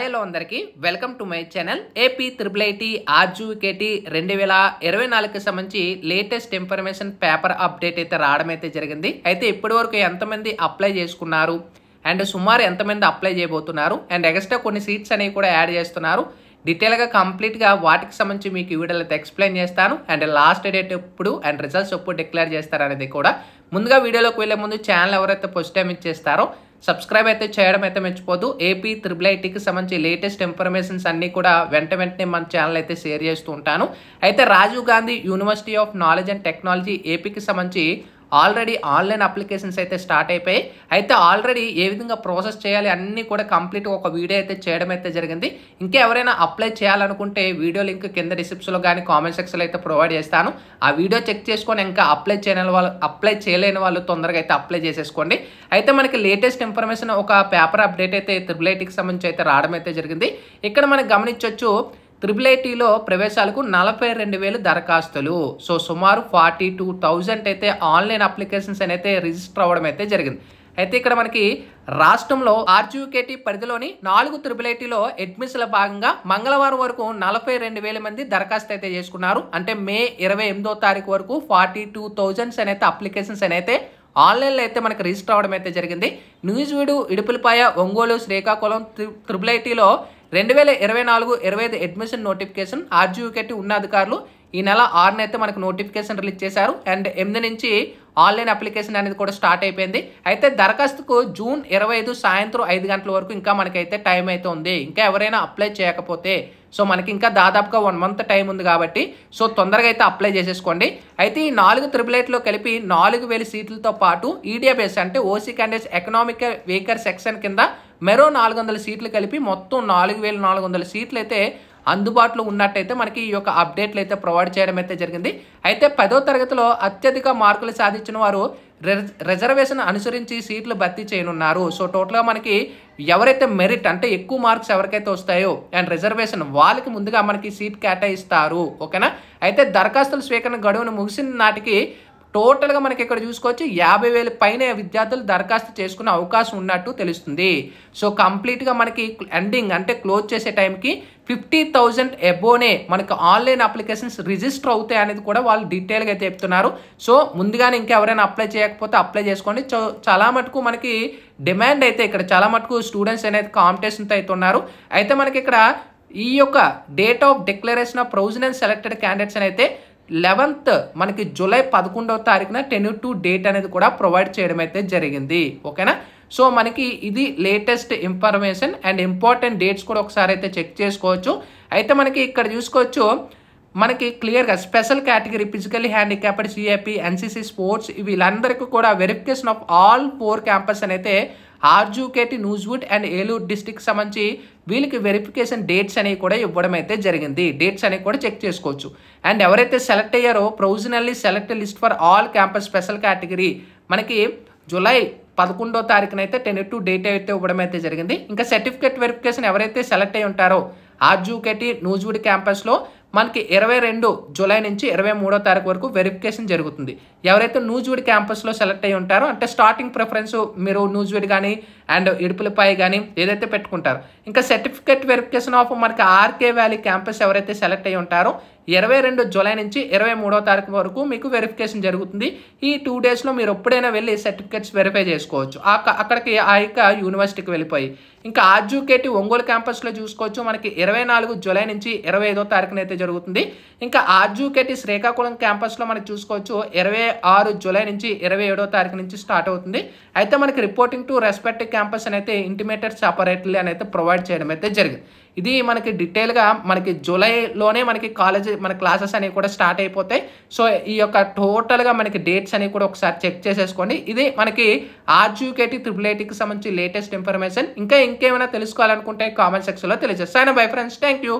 Hello అందరికీ welcome to my channel AP IIIT RGKT 2024కి సంబంధించి లేటెస్ట్ ఇన్ఫర్మేషన్ పేపర్ అప్డేట్ అయితే రావడం అయితే జరిగింది. అయితే ఇప్పటివరకు ఎంతమంది అప్లై చేసుకున్నారు అండ్ సుమారు ఎంతమంది అప్లై చేయబోతున్నారు అండ్ ఎక్స్ట్రా కొన్ని సీట్స్ అనేవి కూడా యాడ్ చేస్తున్నారు. డీటెయిల్గా కంప్లీట్గా వాటికి సంబంధించి మీకు ఈ వీడియోలో అయితే ఎక్స్ప్లెయిన్ చేస్తాను. అండ్ లాస్ట్ డేట్ ఎప్పుడు అండ్ రిజల్ట్స్ ఎప్పుడు డిక్లేర్ చేస్తారనేది కూడా ముందుగా వీడియోలోకి వెళ్ళే ముందు ఛానల్ ఎవరైతే ఫస్ట్ టైం ఇచ్చేస్తారో సబ్స్క్రైబ్ అయితే చేయడం అయితే మర్చిపోదు. ఏపీ IIITకి సంబంధించి లేటెస్ట్ ఇన్ఫర్మేషన్స్ అన్నీ కూడా వెంటనే మన ఛానల్ అయితే షేర్ చేస్తూ ఉంటాను. అయితే Rajiv Gandhi university of knowledge and technology ఏపీకి సంబంధించి ఆల్రెడీ ఆన్లైన్ అప్లికేషన్స్ అయితే స్టార్ట్ అయిపోయాయి. అయితే ఆల్రెడీ ఏ విధంగా ప్రాసెస్ చేయాలి అన్నీ కూడా కంప్లీట్ ఒక వీడియో అయితే చేయడం అయితే జరిగింది. ఇంకా ఎవరైనా అప్లై చేయాలనుకుంటే వీడియో లింక్ కింద డిస్క్రిప్షన్లో కానీ కామెంట్ సెక్షన్లో అయితే ప్రొవైడ్ చేస్తాను. ఆ వీడియో చెక్ చేసుకొని ఇంకా అప్లై చేయలేని వాళ్ళు తొందరగా అయితే అప్లై చేసేసుకోండి. అయితే మనకి లేటెస్ట్ ఇన్ఫర్మేషన్ ఒక పేపర్ అప్డేట్ అయితే IIITకి సంబంధించి అయితే రావడం అయితే జరిగింది. ఇక్కడ మనకి గమనించవచ్చు IIITలో ప్రవేశాలకు 42,000 దరఖాస్తులు. సో సుమారు 42,000 అయితే ఆన్లైన్ అప్లికేషన్స్ అయితే రిజిస్టర్ అవ్వడం అయితే జరిగింది. అయితే ఇక్కడ మనకి రాష్ట్రంలో ఆర్జీకేటీ పరిధిలోని 4 IIITలో అడ్మిషన్ల భాగంగా మంగళవారం వరకు 42,000 మంది దరఖాస్తు అయితే చేసుకున్నారు. అంటే మే 28వ తారీఖు వరకు 42,000 అయితే అప్లికేషన్స్ అయితే ఆన్లైన్లో అయితే మనకి రిజిస్టర్ అవ్వడం అయితే జరిగింది. నూజివీడు, ఇడుపులపాయ, ఒంగోలు, శ్రీకాకుళం IIITలో 2024-25 అడ్మిషన్ నోటిఫికేషన్ ఆర్జీకేటీ ఉన్నతాధికారులు ఈ నెల 6న అయితే మనకు నోటిఫికేషన్ రిలీజ్ చేశారు. అండ్ 8 నుంచి ఆన్లైన్ అప్లికేషన్ అనేది కూడా స్టార్ట్ అయిపోయింది. అయితే దరఖాస్తుకు జూన్ 25 సాయంత్రం 5 గంటల వరకు ఇంకా మనకైతే టైం అయితే ఉంది. ఇంకా ఎవరైనా అప్లై చేయకపోతే సో మనకి ఇంకా దాదాపుగా 1 మంత్ టైం ఉంది కాబట్టి సో తొందరగా అయితే అప్లై చేసేసుకోండి. అయితే ఈ 4 IIITలో కలిపి 4,000 సీట్లతో పాటు ఈడియాబేస్ అంటే OC candidates economic weaker section కింద మరో 400 సీట్లు కలిపి మొత్తం 4,400 సీట్లు అయితే అందుబాటులో ఉన్నట్టయితే మనకి ఈ యొక్క అప్డేట్లు అయితే ప్రొవైడ్ చేయడం అయితే జరిగింది. అయితే 10వ తరగతిలో అత్యధిక మార్కులు సాధించిన వారు రిజర్వేషన్ అనుసరించి సీట్లు భర్తీ చేయనున్నారు. సో టోటల్గా మనకి ఎవరైతే మెరిట్ అంటే ఎక్కువ మార్క్స్ ఎవరికైతే వస్తాయో అండ్ రిజర్వేషన్ వాళ్ళకి ముందుగా మనకి సీట్ కేటాయిస్తారు. ఓకేనా. అయితే దరఖాస్తుల స్వీకరణ గడువును ముగిసిన నాటికి టోటల్గా మనకి ఇక్కడ చూసుకోవచ్చు 50,000 పైన విద్యార్థులు దరఖాస్తు చేసుకునే అవకాశం ఉన్నట్టు తెలుస్తుంది. సో కంప్లీట్గా మనకి ఎండింగ్ అంటే క్లోజ్ చేసే టైంకి 50,000 అబోనే మనకి ఆన్లైన్ అప్లికేషన్స్ రిజిస్టర్ అవుతాయి అనేది కూడా వాళ్ళు డీటెయిల్గా అయితే చెప్తున్నారు. సో ముందుగానే ఇంకెవరైనా అప్లై చేయకపోతే అప్లై చేసుకోండి. సో చాలా మటుకు మనకి డిమాండ్ అయితే ఇక్కడ చాలా మటుకు స్టూడెంట్స్ అనేది కాంపిటీషన్తో అయితే ఉన్నారు. అయితే మనకి ఇక్కడ ఈ యొక్క date of declaration of provisional selected candidates అని అయితే 11th మనకి జూలై 11వ తారీఖున టెన్యూటివ్ డేట్ అనేది కూడా ప్రొవైడ్ చేయడం అయితే జరిగింది. ఓకేనా. సో మనకి ఇది latest information and important dates కూడా ఒకసారి అయితే చెక్ చేసుకోవచ్చు. అయితే మనకి ఇక్కడ చూసుకోవచ్చు మనకి క్లియర్గా special category physically handicapped, CAP, NCC, sports వీళ్ళందరికీ కూడా వెరిఫికేషన్ ఆఫ్ ఆల్ 4 క్యాంపస్ అని అయితే RGKT, Nuzvid and Eluru district సంబంధించి వీళ్ళకి వెరిఫికేషన్ డేట్స్ అనేవి కూడా ఇవ్వడం అయితే జరిగింది. డేట్స్ అనేవి కూడా చెక్ చేసుకోవచ్చు. అండ్ ఎవరైతే సెలెక్ట్ అయ్యారో provisionally selected list for all campus special category మనకి జూలై 11వ తారీఖున అయితే టెన్యూటివ్ డేట్ అయితే ఇవ్వడం అయితే జరిగింది. ఇంకా సర్టిఫికేట్ వెరిఫికేషన్ ఎవరైతే సెలెక్ట్ అయ్యి ఉంటారో ఆర్జీకేటీ నూజివీడ్ క్యాంపస్లో మనకి 22 జూలై నుంచి 23వ తారీఖు వరకు వెరిఫికేషన్ జరుగుతుంది. ఎవరైతే నూజివీడ్ క్యాంపస్లో సెలెక్ట్ అయ్యి ఉంటారో అంటే స్టార్టింగ్ ప్రిఫరెన్స్ మీరు నూజివీడ్ కానీ అండ్ ఇడుపులపై కానీ ఏదైతే పెట్టుకుంటారో. ఇంకా సర్టిఫికేట్ వెరిఫికేషన్ ఆఫ్ మనకి ఆర్కే వ్యాలీ క్యాంపస్ ఎవరైతే సెలెక్ట్ అయ్యి ఉంటారో 22 జూలై నుంచి 23వ తారీఖు వరకు మీకు వెరిఫికేషన్ జరుగుతుంది. ఈ 2 డేస్లో మీరు ఎప్పుడైనా వెళ్ళి సర్టిఫికేట్స్ వెరిఫై చేసుకోవచ్చు అక్కడికి ఆ యొక్క యూనివర్సిటీకి వెళ్ళిపోయి. ఇంకా ఆర్జీకేటీ ఒంగోలు క్యాంపస్లో చూసుకోవచ్చు మనకి 24 జూలై నుంచి 25వ తారీఖున అయితే జరుగుతుంది. ఇంకా ఆర్జీకేటీ శ్రీకాకుళం క్యాంపస్లో మనకి చూసుకోవచ్చు 26 జూలై నుంచి 27వ తారీఖు నుంచి స్టార్ట్ అవుతుంది. అయితే మనకి రిపోర్టింగ్ టు రెస్పెక్టివ్ క్యాంపస్ అని అయితే ఇంటిమేటెడ్ సపరేట్లీ అని అయితే ప్రొవైడ్ చేయడం అయితే జరిగింది. ఇది మనకి డీటెయిల్గా మనకి జూలైలోనే మనకి మన క్లాసెస్ అనేవి కూడా స్టార్ట్ అయిపోతాయి. సో ఈ యొక్క టోటల్గా మనకి డేట్స్ అనేవి కూడా ఒకసారి చెక్ చేసేసుకోండి. ఇది మనకి ఆర్జీకేటీ IIITకి సంబంధించి లేటెస్ట్ ఇన్ఫర్మేషన్. ఇంకేమైనా తెలుసుకోవాలనుకుంటే కామెంట్ సెక్షన్లో తెలియజేస్తాను. Bye friends, thank you.